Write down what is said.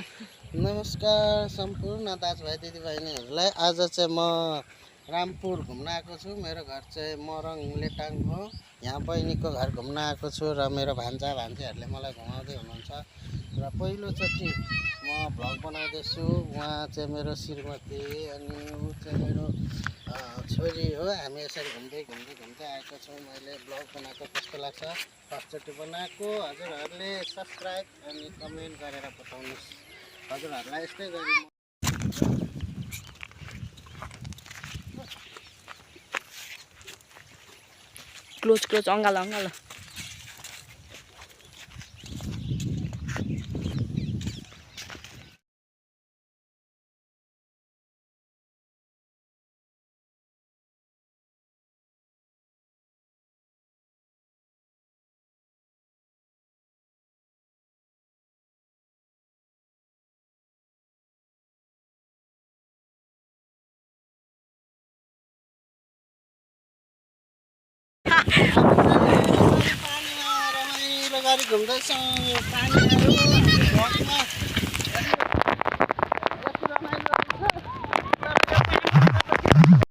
नमस्कार सम्पूर्ण दाजुभाइ दिदीबहिनीहरूलाई। आज चाहिँ म रामपुर घुम्न आएको छु। मेरो घर चाहिँ मरङ लेटाङ हो। यहाँ बहिनीको घर घुम्न आएको छु र मेरो भान्जा भान्जीहरूले मलाई घुमाउँदै हुनुहुन्छ। र पहिलोचोटि म भ्लग बनाउँदैछु। उहाँ चाहिँ मेरो श्रीमती अनि ऊ चाहिँ मेरो छोरी हो। हामी यसरी घुम्दै आएको छौँ। मैले भ्लग बनाएको कस्तो लाग्छ? फर्स्टचोटि बनाएको। हजुरहरूले सब्सक्राइब अनि कमेन्ट गरेर बताउनुहोस्। हजुरहरूलाई यस्तै गरी क्लोज अङ्गाल पानीमा रमाइलो गरी घुम्दैछौँ। पानीहरू